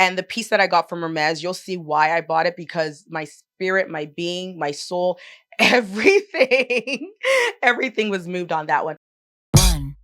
And the piece that I got from Hermes, you'll see why I bought it, because my spirit, my being, my soul, everything, everything was moved on that one. One.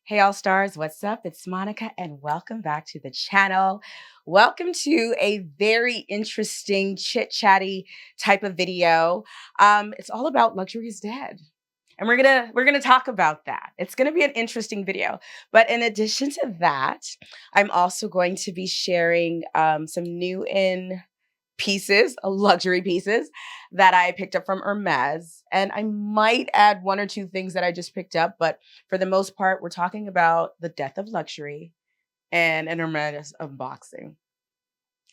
Hey, all stars, what's up? It's Monica, and welcome back to the channel. Welcome to a very interesting chit-chatty type of video. It's all about luxury is dead. And we're gonna talk about that. It's gonna be an interesting video. But in addition to that, I'm also going to be sharing some new in pieces, luxury pieces that I picked up from Hermes. And I might add one or two things that I just picked up, but for the most part, we're talking about the death of luxury and an Hermes unboxing.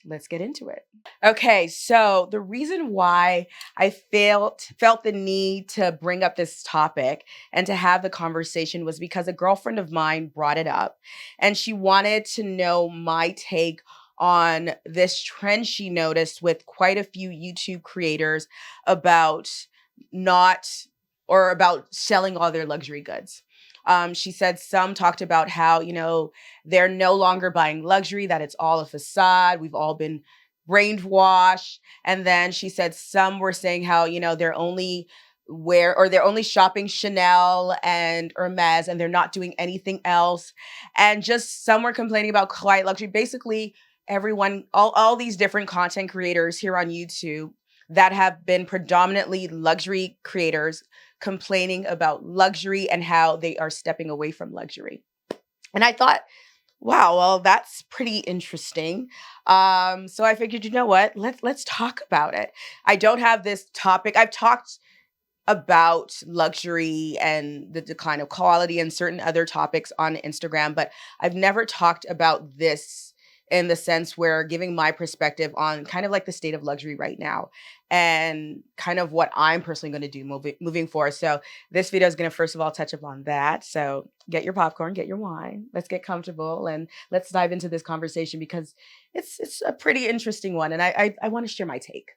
Let's get into it. Okay, so the reason why I felt the need to bring up this topic and to have the conversation was because a girlfriend of mine brought it up, and she wanted to know my take on this trend she noticed with quite a few YouTube creators about not or about selling all their luxury goods. She said some talked about how, they're no longer buying luxury, that it's all a facade. We've all been brainwashed. And then she said some were saying how, they're only they're only shopping Chanel and Hermes and they're not doing anything else. And just some were complaining about quiet luxury. Basically, everyone, all these different content creators here on YouTube that have been predominantly luxury creators complaining about luxury and how they are stepping away from luxury. And I thought, wow, well, that's pretty interesting. So I figured, you know what? Let's talk about it. I don't have this topic. I've talked about luxury and the decline of quality and certain other topics on Instagram, but I've never talked about this in the sense where giving my perspective on kind of like the state of luxury right now and kind of what I'm personally going to do moving forward. So this video is going to first of all touch upon that. So get your popcorn, get your wine, let's get comfortable and let's dive into this conversation because it's a pretty interesting one. And I want to share my take.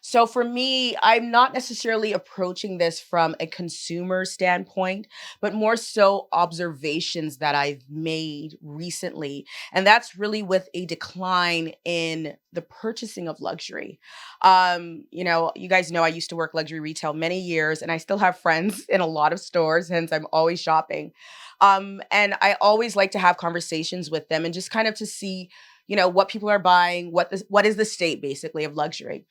So for me, I'm not necessarily approaching this from a consumer standpoint, but more so observations that I've made recently. And that's really with a decline in the purchasing of luxury. You guys know I used to work luxury retail many years, and I still have friends in a lot of stores, hence I'm always shopping. And I always like to have conversations with them and just kind of to see, what people are buying, what is the state basically of luxury.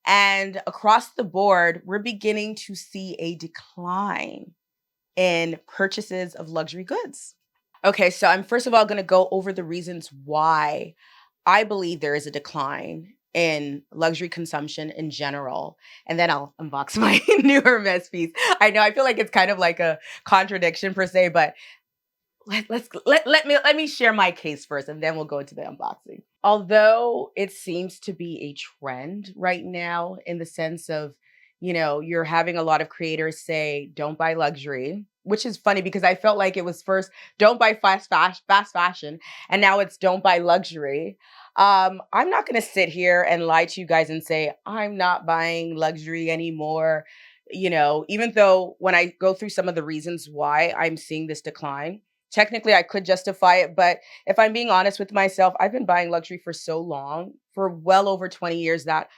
And across the board, we're beginning to see a decline in purchases of luxury goods. Okay, so I'm first of all going to go over the reasons why I believe there is a decline in luxury consumption in general. And then I'll unbox my new Hermes piece. I know, I feel like it's kind of like a contradiction per se, but let me share my case first, and then we'll go into the unboxing. Although it seems to be a trend right now in the sense of, you're having a lot of creators say, don't buy luxury, which is funny because I felt like it was first, don't buy fast fashion, and now it's don't buy luxury. I'm not going to sit here and lie to you guys and say, I'm not buying luxury anymore. Even though when I go through some of the reasons why I'm seeing this decline, technically, I could justify it, but if I'm being honest with myself, I've been buying luxury for so long, for well over 20 years, that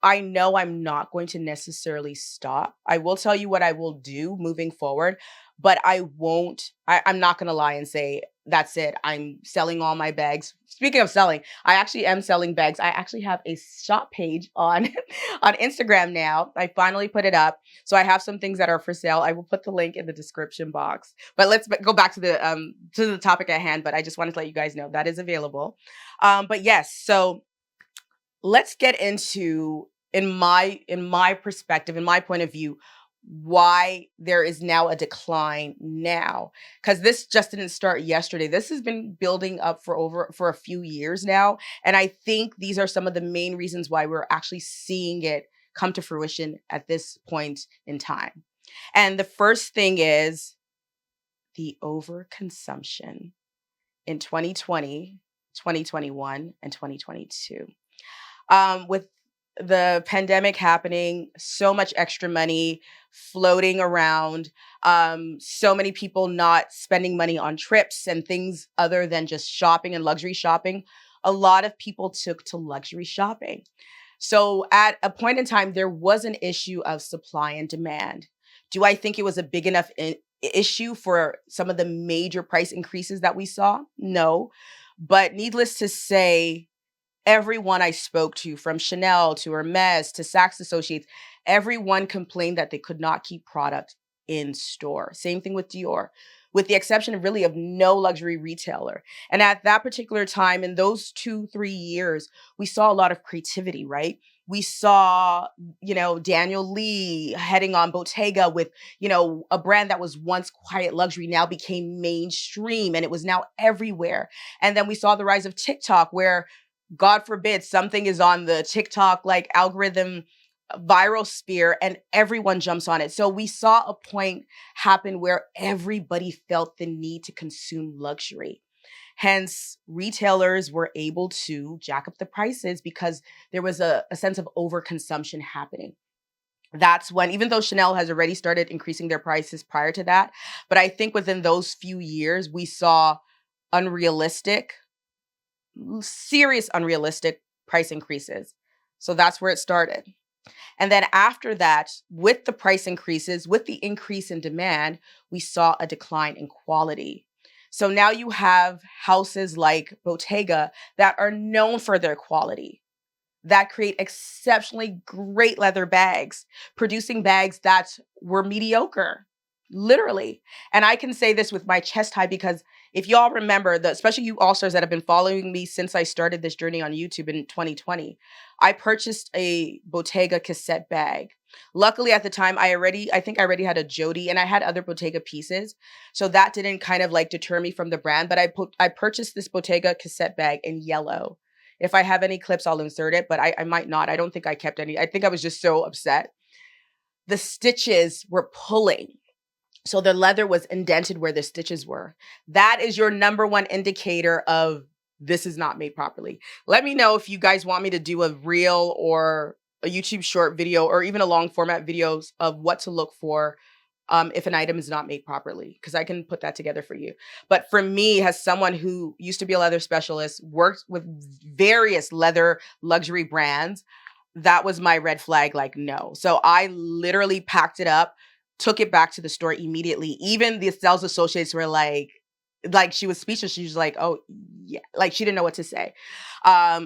I know I'm not going to necessarily stop. I will tell you what I will do moving forward, but I'm not going to lie and say, that's it. I'm selling all my bags. Speaking of selling, I actually am selling bags. I actually have a shop page on, on Instagram now. I finally put it up. So I have some things that are for sale. I will put the link in the description box. But let's go back to the topic at hand. But I just wanted to let you guys know that is available. But yes, so let's get into, in my perspective, in my point of view, why there is now a decline now, because this just didn't start yesterday. This has been building up for a few years now, and I think these are some of the main reasons why we're actually seeing it come to fruition at this point in time. And the first thing is the overconsumption in 2020, 2021, and 2022. With the pandemic happening, so much extra money floating around, so many people not spending money on trips and things other than just shopping and luxury shopping. A lot of people took to luxury shopping. So at a point in time, there was an issue of supply and demand. Do I think it was a big enough issue for some of the major price increases that we saw? No. But needless to say, everyone I spoke to, from Chanel to Hermes to Saks Associates, everyone complained that they could not keep product in store. Same thing with Dior, with the exception of really of no luxury retailer. And at that particular time, in those 2, 3 years, we saw a lot of creativity, right? We saw, Daniel Lee heading on Bottega with, a brand that was once quiet luxury now became mainstream and it was now everywhere. And then we saw the rise of TikTok where, God forbid, something is on the TikTok like algorithm viral sphere and everyone jumps on it. So we saw a point happen where everybody felt the need to consume luxury. Hence, retailers were able to jack up the prices because there was a sense of overconsumption happening. That's when, even though Chanel has already started increasing their prices prior to that, but I think within those few years, we saw unrealistic serious unrealistic price increases. So that's where it started. And then after that, with the price increases, with the increase in demand, we saw a decline in quality. So now you have houses like Bottega that are known for their quality, that create exceptionally great leather bags, producing bags that were mediocre, literally. And I can say this with my chest high because if y'all remember, especially you all stars that have been following me since I started this journey on YouTube in 2020, I purchased a Bottega cassette bag. Luckily at the time, I think I already had a Jody and I had other Bottega pieces. So that didn't kind of like deter me from the brand, but I purchased this Bottega cassette bag in yellow. If I have any clips, I'll insert it, but I might not. I don't think I kept any. I think I was just so upset. The stitches were pulling. So the leather was indented where the stitches were. That is your number one indicator of this is not made properly. Let me know if you guys want me to do a reel or a YouTube short video or even a long format videos of what to look for if an item is not made properly, because I can put that together for you. But for me, as someone who used to be a leather specialist, worked with various leather luxury brands, that was my red flag, like, no. So I literally packed it up, took it back to the store immediately. Even the sales associates were like she was speechless. She was like, oh yeah, like she didn't know what to say.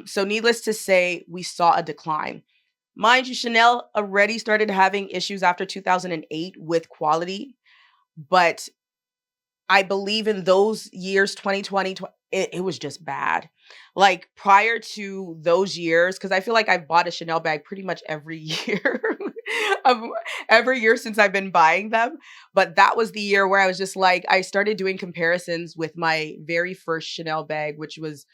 So needless to say, we saw a decline. Mind you, Chanel already started having issues after 2008 with quality, but I believe in those years, 2020, it was just bad. Like prior to those years, because I feel like I've bought a Chanel bag pretty much every year, of every year since I've been buying them. But that was the year where I was just like, I started doing comparisons with my very first Chanel bag, which is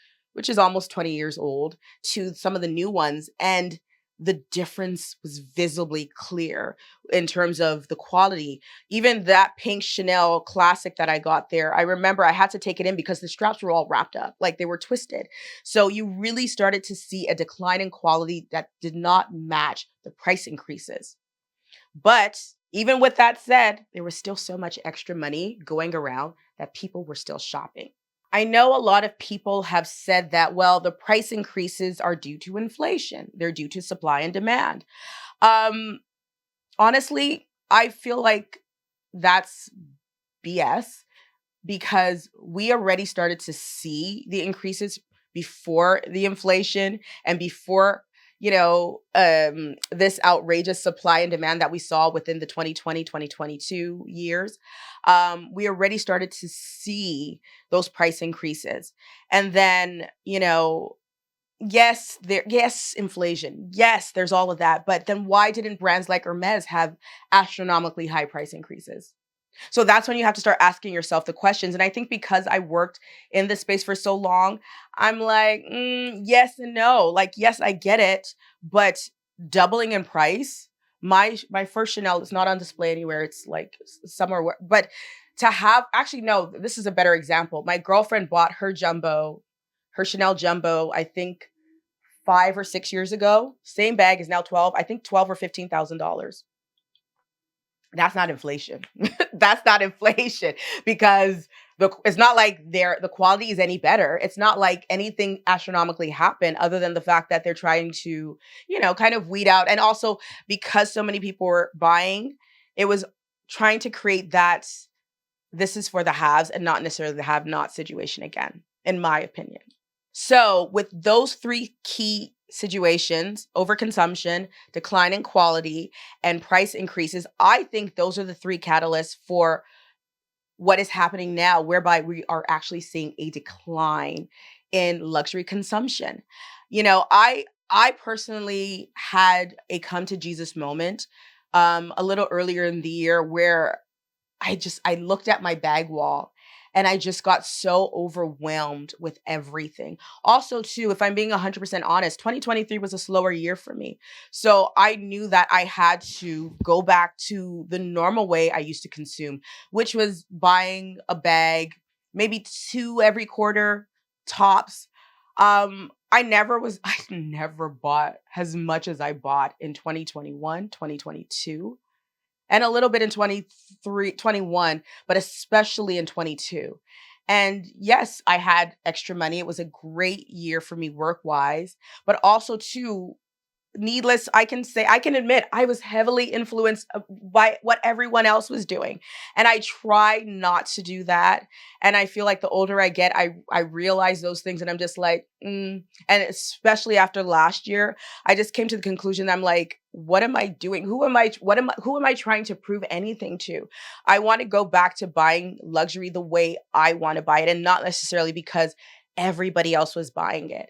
almost 20 years old, to some of the new ones. And the difference was visibly clear in terms of the quality. Even that pink Chanel classic that I got there, I remember I had to take it in because the straps were all wrapped up, like they were twisted. So you really started to see a decline in quality that did not match the price increases. But even with that said, there was still so much extra money going around that people were still shopping. I know a lot of people have said that, well, the price increases are due to inflation. They're due to supply and demand. Um, Honestly, I feel like that's BS because we already started to see the increases before the inflation and before this outrageous supply and demand that we saw within the 2020 2022 years. We already started to see those price increases. And then yes, inflation. Yes, there's all of that. But then why didn't brands like Hermes have astronomically high price increases? So that's when you have to start asking yourself the questions. And I think because I worked in this space for so long, I'm like, yes and no. Like, yes, I get it, but doubling in price. My first Chanel is not on display anywhere. It's like somewhere, but to have actually no, this is a better example. My girlfriend bought her Chanel jumbo. I think 5 or 6 years ago. Same bag is now 12. I think 12 or $15,000. That's not inflation. That's not inflation because it's not like the quality is any better. It's not like anything astronomically happened other than the fact that they're trying to, kind of weed out. And also because so many people were buying, it was trying to create that this is for the haves and not necessarily the have not situation again, in my opinion. So, with those three key situations, overconsumption, decline in quality, and price increases, I think those are the three catalysts for what is happening now, whereby we are actually seeing a decline in luxury consumption. I personally had a come to Jesus moment a little earlier in the year where I looked at my bag wall and I just got so overwhelmed with everything. Also, too, if I'm being 100% honest, 2023 was a slower year for me. So I knew that I had to go back to the normal way I used to consume, which was buying a bag, maybe two every quarter tops. I never bought as much as I bought in 2021, 2022 and a little bit in 23, 21, but especially in 22. And yes, I had extra money. It was a great year for me work wise, but also too, needless, I can admit I was heavily influenced by what everyone else was doing. And I try not to do that. And I feel like the older I get, I realize those things and I'm just like, and especially after last year, I just came to the conclusion that I'm like, what am I doing? Who am I trying to prove anything to? I want to go back to buying luxury the way I want to buy it and not necessarily because everybody else was buying it.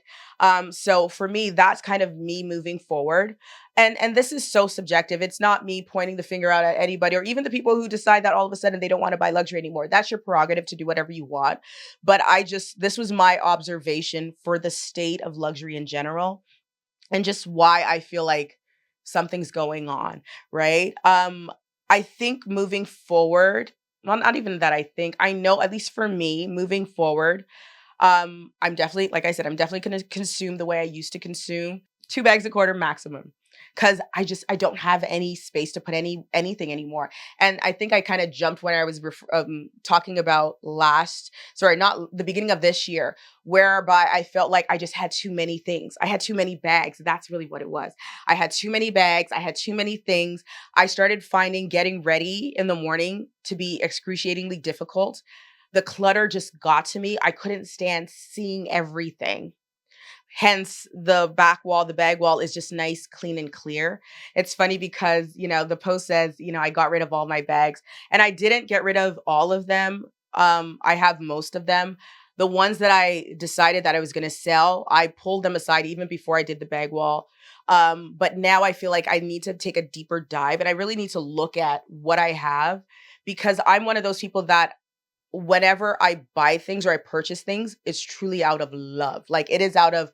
So for me, that's kind of me moving forward. And this is so subjective. It's not me pointing the finger out at anybody or even the people who decide that all of a sudden they don't want to buy luxury anymore. That's your prerogative to do whatever you want. But this was my observation for the state of luxury in general and just why I feel like something's going on, right? I think moving forward, well, not even that I think, I know at least for me, moving forward, I'm definitely, like I said, I'm definitely going to consume the way I used to consume, 2 bags a quarter maximum. Cause I don't have any space to put anything anymore. And I think I kind of jumped when I was talking about not the beginning of this year, whereby I felt like I just had too many things. I had too many bags. That's really what it was. I had too many bags. I had too many things. I started finding getting ready in the morning to be excruciatingly difficult. The clutter just got to me. I couldn't stand seeing everything. Hence, the bag wall is just nice, clean, and clear. It's funny because, the post says, I got rid of all my bags and I didn't get rid of all of them. I have most of them. The ones that I decided that I was going to sell, I pulled them aside even before I did the bag wall. But now I feel like I need to take a deeper dive and I really need to look at what I have because I'm one of those people that whenever I buy things or I purchase things, it's truly out of love. Like it is out of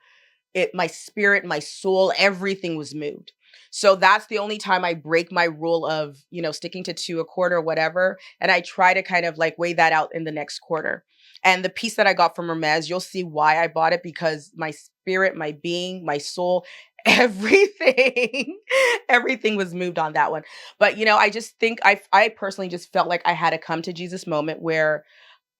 it, my spirit, my soul, everything was moved. So that's the only time I break my rule of, sticking to two a quarter or whatever. And I try to kind of like weigh that out in the next quarter. And the piece that I got from Hermes, you'll see why I bought it because my spirit, my being, my soul, everything, everything was moved on that one. But I just think I personally just felt like I had a come to Jesus moment where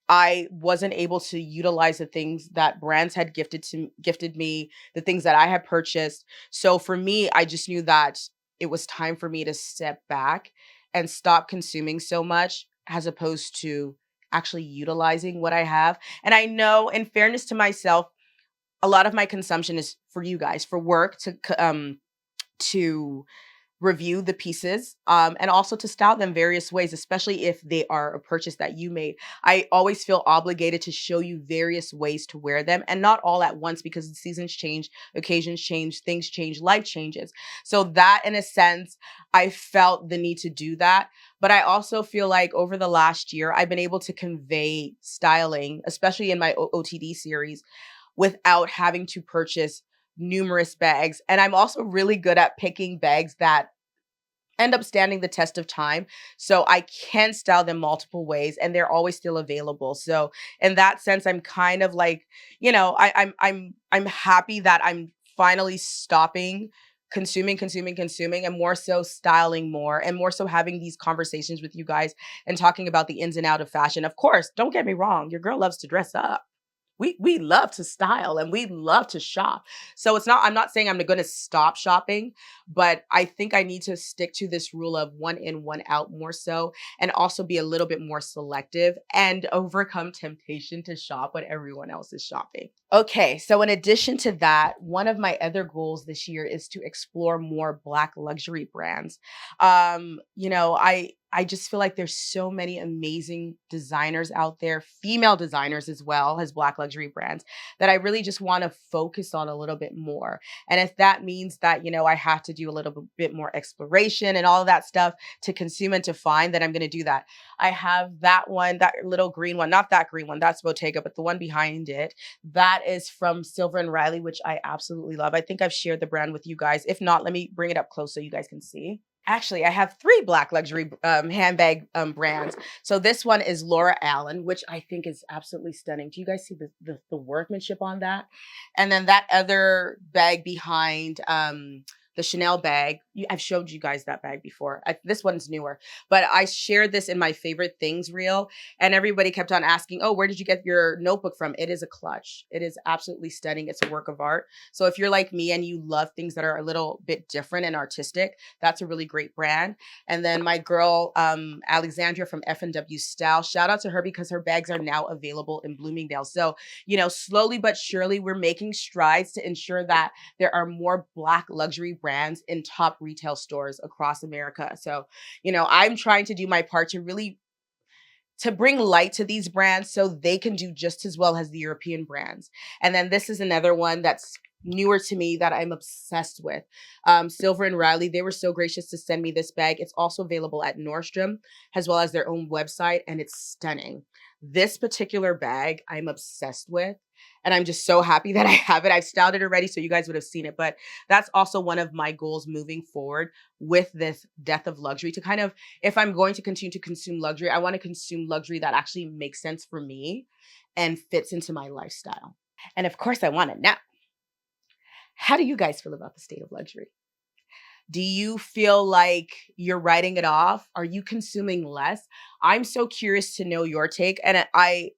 I wasn't able to utilize the things that brands had gifted me, the things that I had purchased. So for me, I just knew that it was time for me to step back and stop consuming so much as opposed to actually utilizing what I have. And I know in fairness to myself, a lot of my consumption is for you guys, for work to review the pieces, and also to style them various ways, especially if they are a purchase that you made. I always feel obligated to show you various ways to wear them, and not all at once, because the seasons change, occasions change, things change, life changes. So that, in a sense, I felt the need to do that. But I also feel like over the last year, I've been able to convey styling, especially in my OTD series, without having to purchase numerous bags. And I'm also really good at picking bags that end up standing the test of time. So I can style them multiple ways and they're always still available. So in that sense, I'm kind of like, I'm happy that I'm finally stopping consuming, and more so styling more, and more so having these conversations with you guys and talking about the ins and out of fashion. Of course, don't get me wrong, your girl loves to dress up. We love to style and we love to shop. So I'm not saying I'm going to stop shopping, but I think I need to stick to this rule of one in, one out more so, and also be a little bit more selective and overcome temptation to shop when everyone else is shopping. Okay, so in addition to that, one of my other goals this year is to explore more Black luxury brands. I just feel like there's so many amazing designers out there, female designers as well as Black luxury brands, that I really just want to focus on a little bit more. And if that means that, I have to do a little bit more exploration and all of that stuff to consume and to find, then I'm going to do that. I have that one, that little green one, not that green one, that's Bottega, but the one behind it, that is from Silver and Riley, which I absolutely love. I think I've shared the brand with you guys. If not, let me bring it up close so you guys can see. Actually, I have three Black luxury handbag brands. So this one is Laura Allen, which I think is absolutely stunning. Do you guys see the workmanship on that? And then that other bag behind, the Chanel bag. I've showed you guys that bag before. This one's newer, but I shared this in my favorite things reel, and everybody kept on asking, "Oh, where did you get your notebook from?" It is a clutch. It is absolutely stunning. It's a work of art. So if you're like me and you love things that are a little bit different and artistic, that's a really great brand. And then my girl, Alexandria from F&W Style, shout out to her because her bags are now available in Bloomingdale. So, slowly but surely, we're making strides to ensure that there are more Black luxury brands in top retail stores across America. So, I'm trying to do my part to really to bring light to these brands so they can do just as well as the European brands. And then this is another one that's newer to me that I'm obsessed with. Silver and Riley, they were so gracious to send me this bag. It's also available at Nordstrom as well as their own website, and it's stunning. This particular bag I'm obsessed with, and I'm just so happy that I have it. I've styled it already, so you guys would have seen it, but that's also one of my goals moving forward with this death of luxury, to kind of, if I'm going to continue to consume luxury, I want to consume luxury that actually makes sense for me and fits into my lifestyle. And of course, I want to know, how do you guys feel about the state of luxury? Do you feel like you're writing it off? Are you consuming less? I'm so curious to know your take. And I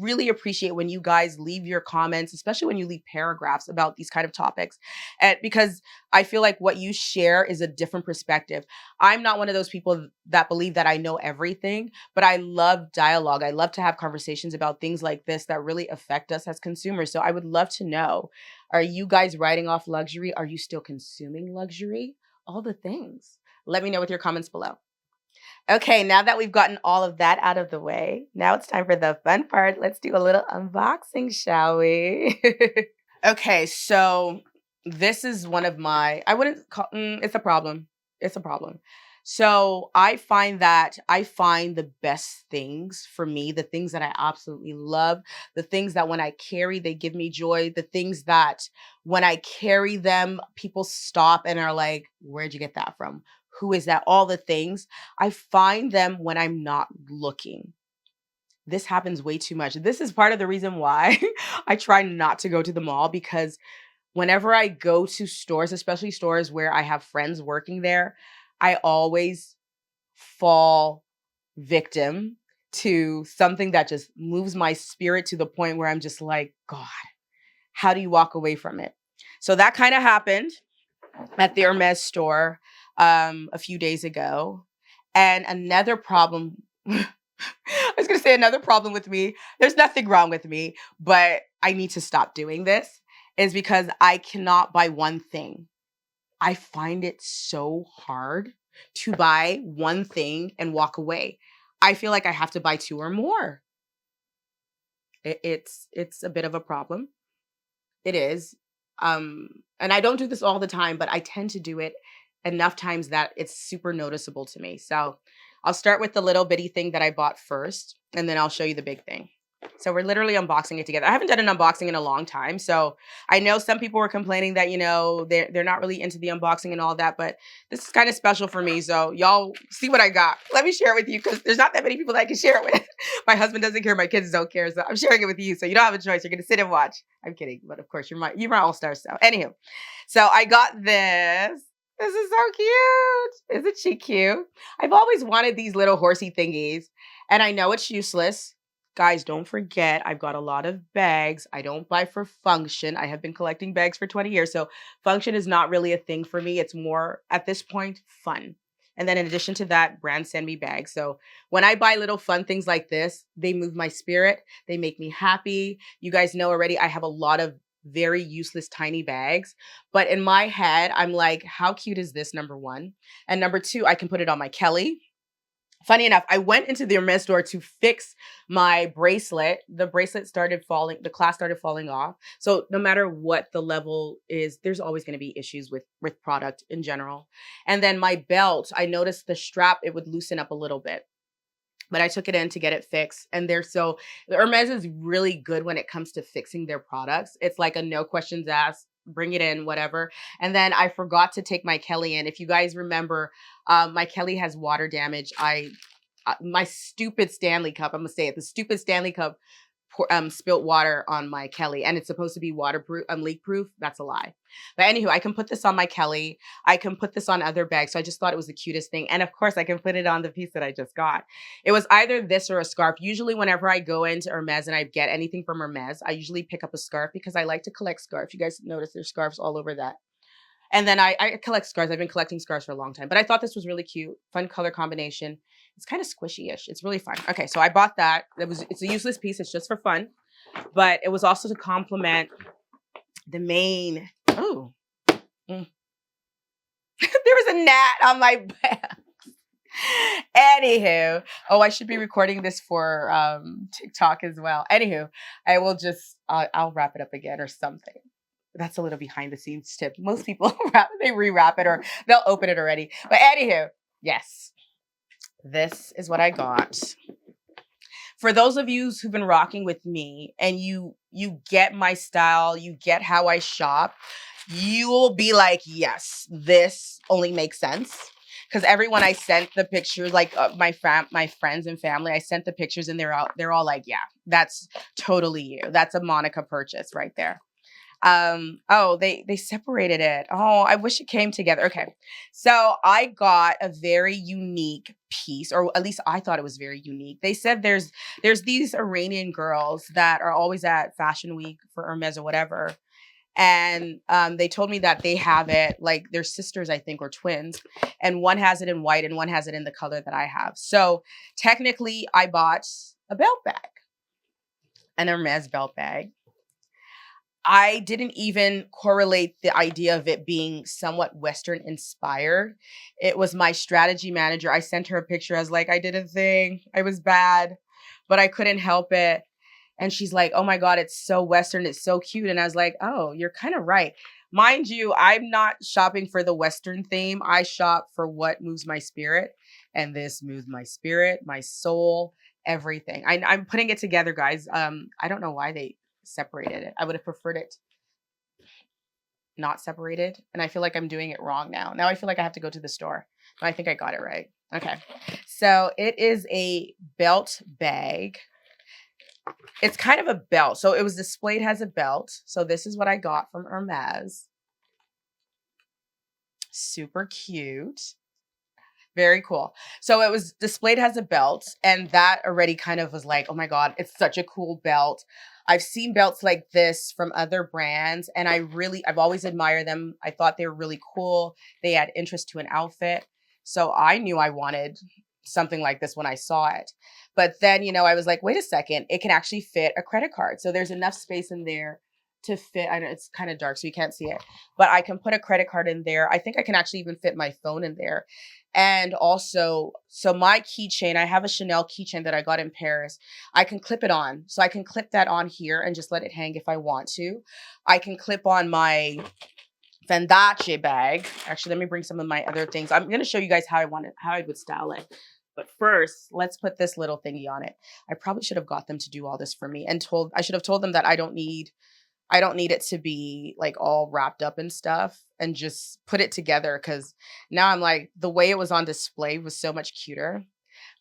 really appreciate when you guys leave your comments, especially when you leave paragraphs about these kind of topics. And because I feel like what you share is a different perspective. I'm not one of those people that believe that I know everything, but I love dialogue. I love to have conversations about things like this that really affect us as consumers. So I would love to know, are you guys writing off luxury? Are you still consuming luxury? All the things. Let me know with your comments below. Okay, now that we've gotten all of that out of the way, now it's time for the fun part. Let's do a little unboxing, shall we? Okay, so this is one of my, I wouldn't call, it's a problem. It's a problem. So I find the best things for me, the things that I absolutely love, the things that when I carry, they give me joy, the things that when I carry them, people stop and are like, where'd you get that from? Who is that? All the things. I find them when I'm not looking. This happens way too much. This is part of the reason why I try not to go to the mall, because whenever I go to stores, especially stores where I have friends working there, I always fall victim to something that just moves my spirit to the point where I'm just like, God, how do you walk away from it? So that kind of happened at the Hermes store a few days ago. And another problem, I was going to say another problem with me, there's nothing wrong with me, but I need to stop doing this, is because I cannot buy one thing. I find it so hard to buy one thing and walk away. I feel like I have to buy two or more. It's a bit of a problem. It is. And I don't do this all the time, but I tend to do it enough times that it's super noticeable to me. So I'll start with the little bitty thing that I bought first, and then I'll show you the big thing. So we're literally unboxing it together. I haven't done an unboxing in a long time. So I know some people were complaining that, they're not really into the unboxing and all that, but this is kind of special for me. So y'all see what I got. Let me share it with you because there's not that many people that I can share it with. My husband doesn't care, my kids don't care. So I'm sharing it with you. So you don't have a choice. You're gonna sit and watch. I'm kidding, but of course you're my all-star. So anywho. So I got this. This is so cute. Isn't she cute? I've always wanted these little horsey thingies, and I know it's useless. Guys, don't forget, I've got a lot of bags. I don't buy for function. I have been collecting bags for 20 years. So function is not really a thing for me. It's more, at this point, fun. And then in addition to that, brands send me bags. So when I buy little fun things like this, they move my spirit. They make me happy. You guys know already, I have a lot of very useless tiny bags. But in my head, I'm like, how cute is this? Number one. And number two, I can put it on my Kelly. Funny enough, I went into the Hermes store to fix my bracelet. The bracelet started falling, the clasp started falling off. So no matter what the level is, there's always going to be issues with product in general. And then my belt, I noticed the strap, it would loosen up a little bit. But I took it in to get it fixed. And Hermes is really good when it comes to fixing their products. It's like a no questions asked, bring it in, whatever. And then I forgot to take my Kelly in. If you guys remember, my Kelly has water damage. My stupid Stanley cup, I'm gonna say it, the stupid Stanley cup spilt water on my Kelly, and it's supposed to be waterproof, leak proof. That's a lie. But anywho, I can put this on my Kelly. I can put this on other bags. So I just thought it was the cutest thing. And of course, I can put it on the piece that I just got. It was either this or a scarf. Usually whenever I go into Hermes and I get anything from Hermes, I usually pick up a scarf because I like to collect scarves. You guys notice there's scarves all over that. And then I collect scarves. I've been collecting scarves for a long time. But I thought this was really cute. Fun color combination. It's kind of squishy-ish. It's really fun. Okay, so I bought that. It's a useless piece. It's just for fun. But it was also to complement the main. Oh. Mm. There was a gnat on my back. Anywho. Oh, I should be recording this for TikTok as well. Anywho, I'll wrap it up again or something. That's a little behind the scenes tip. Most people they rewrap it or they'll open it already. But anywho, yes, this is what I got. For those of you who've been rocking with me and you get my style, you get how I shop, you will be like, yes, this only makes sense. Because everyone I sent the pictures, like my friends and family, I sent the pictures and they're all like, yeah, that's totally you. That's a Monica purchase right there. Oh, they separated it. Oh, I wish it came together. Okay. So I got a very unique piece, or at least I thought it was very unique. They said there's these Iranian girls that are always at Fashion Week for Hermes or whatever. And they told me that they have it, like they're sisters, I think, or twins. And one has it in white and one has it in the color that I have. So technically I bought a belt bag, an Hermes belt bag. I didn't even correlate the idea of it being somewhat Western inspired. It was my strategy manager. I sent her a picture. I was like, I did a thing. I was bad, but I couldn't help it. And she's like, oh my God, it's so Western. It's so cute. And I was like, oh, you're kind of right. Mind you, I'm not shopping for the Western theme. I shop for what moves my spirit. And this moves my spirit, my soul, everything. I'm putting it together, guys. I don't know why they separated it. I would have preferred it not separated. And I feel like I'm doing it wrong now. Now I feel like I have to go to the store. But I think I got it right. Okay. So it is a belt bag. It's kind of a belt. So it was displayed as a belt. So this is what I got from Hermes. Super cute. Very cool. So it was displayed as a belt, and that already kind of was like, oh my God, it's such a cool belt. I've seen belts like this from other brands, and I've always admired them. I thought they were really cool. They add interest to an outfit. So I knew I wanted something like this when I saw it. But then, I was like, wait a second, it can actually fit a credit card. So there's enough space in there to fit. I know it's kind of dark, so you can't see it, but I can put a credit card in there. I think I can actually even fit my phone in there. And also, so my keychain, I have a Chanel keychain that I got in Paris. I can clip it on. So I can clip that on here and just let it hang if I want to. I can clip on my Fendace bag. Actually, let me bring some of my other things. I'm going to show you guys how I would style it. But first, let's put this little thingy on it. I probably should have got them to do all this for me and I should have told them that I don't need it to be like all wrapped up and stuff and just put it together, cuz now I'm like the way it was on display was so much cuter.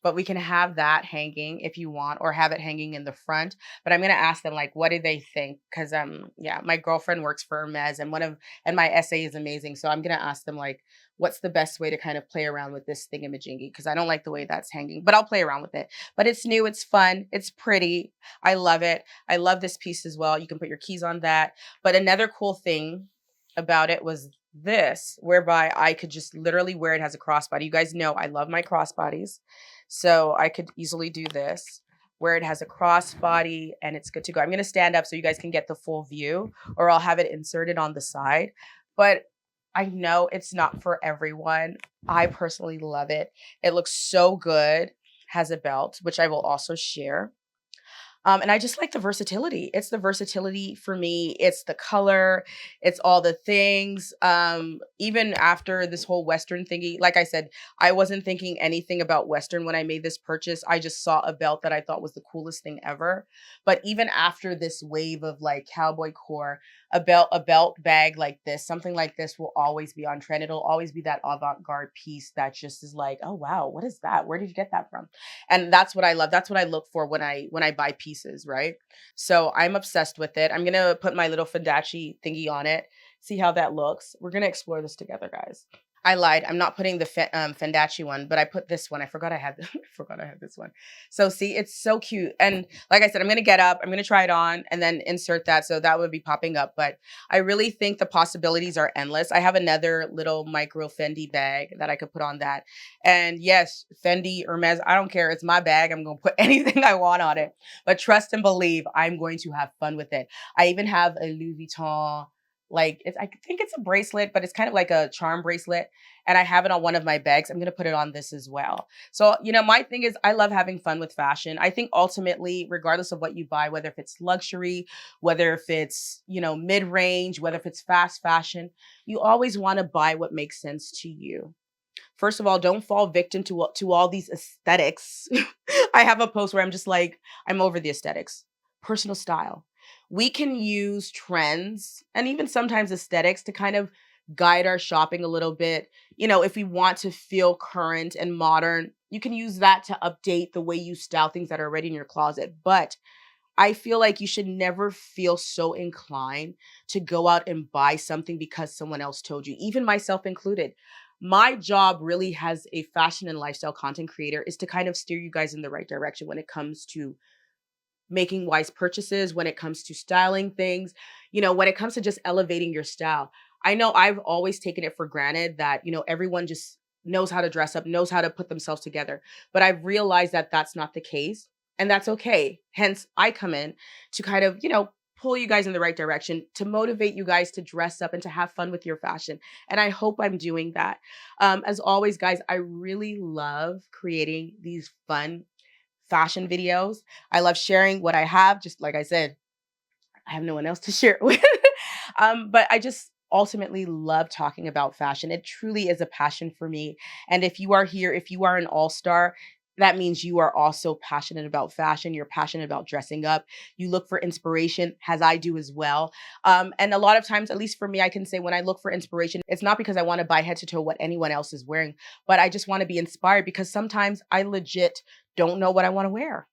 But we can have that hanging if you want, or have it hanging in the front. But I'm gonna ask them like, what do they think? Because yeah, my girlfriend works for Hermes, and and my essay is amazing. So I'm gonna ask them like, what's the best way to kind of play around with this thingamajiggy? Because I don't like the way that's hanging, but I'll play around with it. But it's new, it's fun, it's pretty. I love it. I love this piece as well. You can put your keys on that. But another cool thing about it was this, whereby I could just literally wear it as a crossbody. You guys know I love my crossbodies. So I could easily do this where it has a crossbody and it's good to go. I'm going to stand up so you guys can get the full view, or I'll have it inserted on the side. But I know it's not for everyone. I personally love it. It looks so good. Has a belt, which I will also share. And I just like the versatility. It's the versatility for me. It's the color. It's all the things. Even after this whole Western thingy, like I said, I wasn't thinking anything about Western when I made this purchase. I just saw a belt that I thought was the coolest thing ever. But even after this wave of like cowboy core, a belt bag like this, something like this will always be on trend. It'll always be that avant-garde piece that just is like, oh wow, what is that? Where did you get that from? And that's what I love. That's what I look for when I buy pieces, right? So I'm obsessed with it. I'm gonna put my little Fendace thingy on it. See how that looks. We're gonna explore this together, guys. I lied. I'm not putting the Fendace one, but I put this one. I forgot I had. I forgot I had this one. So see, it's so cute. And like I said, I'm gonna get up. I'm gonna try it on and then insert that. So that would be popping up. But I really think the possibilities are endless. I have another little micro Fendi bag that I could put on that. And yes, Fendi, Hermes, I don't care. It's my bag. I'm gonna put anything I want on it. But trust and believe, I'm going to have fun with it. I even have a Louis Vuitton. Like I think it's a bracelet, but it's kind of like a charm bracelet, and I have it on one of my bags. I'm gonna put it on this as well. So my thing is, I love having fun with fashion. I think ultimately, regardless of what you buy, whether if it's luxury, whether if it's mid range, whether if it's fast fashion, you always want to buy what makes sense to you. First of all, don't fall victim to all these aesthetics. I have a post where I'm just like, I'm over the aesthetics. Personal style. We can use trends and even sometimes aesthetics to kind of guide our shopping a little bit. If we want to feel current and modern, you can use that to update the way you style things that are already in your closet. But I feel like you should never feel so inclined to go out and buy something because someone else told you, even myself included. My job really as a fashion and lifestyle content creator is to kind of steer you guys in the right direction when it comes to making wise purchases, when it comes to styling things, when it comes to just elevating your style. I know I've always taken it for granted that, everyone just knows how to dress up, knows how to put themselves together. But I've realized that that's not the case. And that's okay. Hence, I come in to kind of, pull you guys in the right direction, to motivate you guys to dress up and to have fun with your fashion. And I hope I'm doing that. As always, guys, I really love creating these fun fashion videos. I love sharing what I have. Just like I said, I have no one else to share it with. But I just ultimately love talking about fashion. It truly is a passion for me. And if you are here, if you are an all-star, that means you are also passionate about fashion. You're passionate about dressing up. You look for inspiration, as I do as well. And a lot of times, at least for me, I can say when I look for inspiration, it's not because I want to buy head to toe what anyone else is wearing, but I just want to be inspired because sometimes I legit don't know what I want to wear.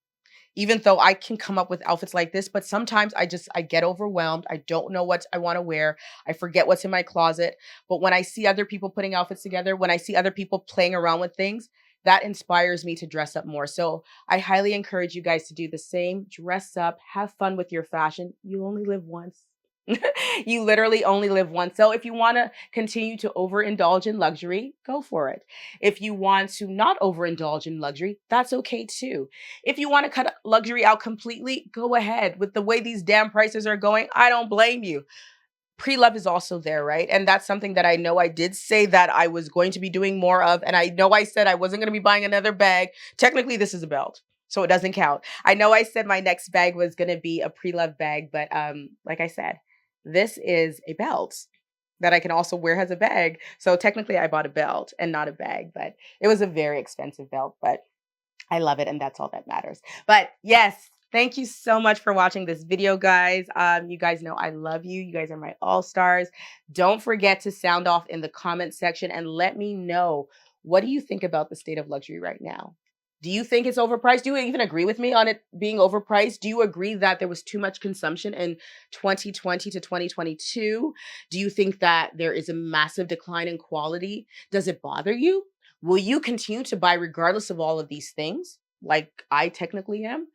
Even though I can come up with outfits like this, but sometimes I get overwhelmed. I don't know what I want to wear. I forget what's in my closet. But when I see other people putting outfits together, when I see other people playing around with things, that inspires me to dress up more. So I highly encourage you guys to do the same. Dress up, have fun with your fashion. You only live once. You literally only live once. So if you want to continue to overindulge in luxury, go for it. If you want to not overindulge in luxury, that's okay too. If you want to cut luxury out completely, go ahead. With the way these damn prices are going, I don't blame you. Pre-love is also there, right? And that's something that I know I did say that I was going to be doing more of. And I know I said I wasn't going to be buying another bag. Technically, this is a belt, so it doesn't count. I know I said my next bag was going to be a pre-love bag, but like I said, this is a belt that I can also wear as a bag. So technically, I bought a belt and not a bag, but it was a very expensive belt, but I love it, and that's all that matters. But yes, thank you so much for watching this video, guys. You guys know I love you. You guys are my all-stars. Don't forget to sound off in the comment section and let me know, what do you think about the state of luxury right now? Do you think it's overpriced? Do you even agree with me on it being overpriced? Do you agree that there was too much consumption in 2020 to 2022? Do you think that there is a massive decline in quality? Does it bother you? Will you continue to buy regardless of all of these things, like I technically am?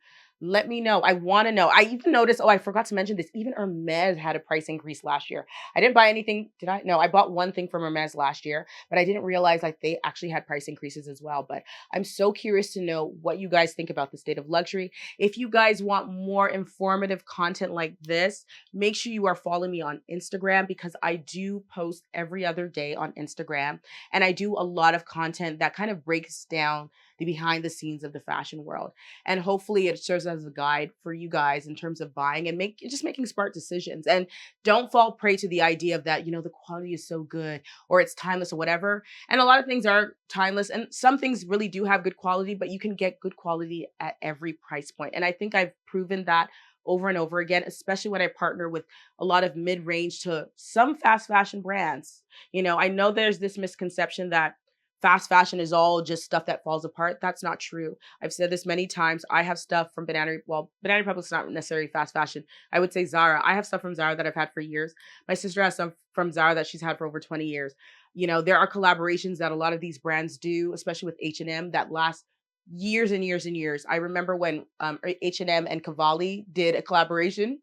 Let me know. I want to know. I even noticed, oh, I forgot to mention this. Even Hermes had a price increase last year. I didn't buy anything. Did I? No, I bought one thing from Hermes last year, but I didn't realize like they actually had price increases as well. But I'm so curious to know what you guys think about the state of luxury. If you guys want more informative content like this, make sure you are following me on Instagram, because I do post every other day on Instagram. And I do a lot of content that kind of breaks down the behind the scenes of the fashion world. And hopefully it serves as a guide for you guys in terms of buying and just making smart decisions. And don't fall prey to the idea of that, the quality is so good or it's timeless or whatever. And a lot of things are timeless, and some things really do have good quality, but you can get good quality at every price point. And I think I've proven that over and over again, especially when I partner with a lot of mid-range to some fast fashion brands. I know there's this misconception that fast fashion is all just stuff that falls apart. That's not true. I've said this many times. I have stuff from Banana Republic's not necessarily fast fashion. I would say Zara. I have stuff from Zara that I've had for years. My sister has some from Zara that she's had for over 20 years. There are collaborations that a lot of these brands do, especially with H&M, that last years and years and years. I remember when H&M and Cavalli did a collaboration.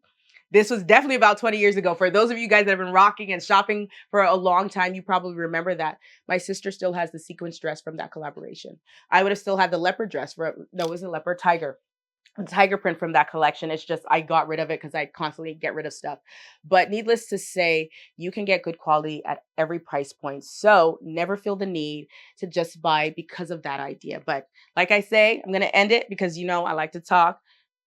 This was definitely about 20 years ago. For those of you guys that have been rocking and shopping for a long time, you probably remember that. My sister still has the sequence dress from that collaboration. I would have still had the leopard dress no, it wasn't leopard, tiger print from that collection. It's just I got rid of it because I constantly get rid of stuff. But needless to say, you can get good quality at every price point. So never feel the need to just buy because of that idea. But like I say, I'm going to end it because I like to talk.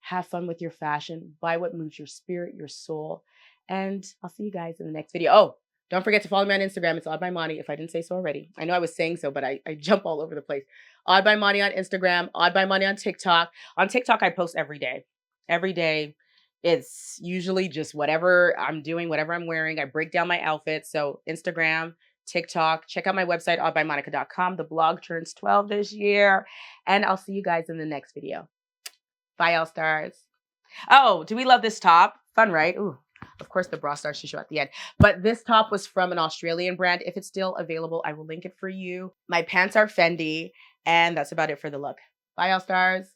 Have fun with your fashion. Buy what moves your spirit, your soul. And I'll see you guys in the next video. Oh, don't forget to follow me on Instagram. It's Odd by Monty, if I didn't say so already. I know I was saying so, but I jump all over the place. Odd by Monty on Instagram, Odd by Monty on TikTok. On TikTok, I post every day. Every day. It's usually just whatever I'm doing, whatever I'm wearing. I break down my outfits. So Instagram, TikTok, check out my website, oddbymonica.com. The blog turns 12 this year. And I'll see you guys in the next video. Bye, all stars. Oh, do we love this top? Fun, right? Ooh, of course the bra starts to show at the end. But this top was from an Australian brand. If it's still available, I will link it for you. My pants are Fendi, and that's about it for the look. Bye, all stars.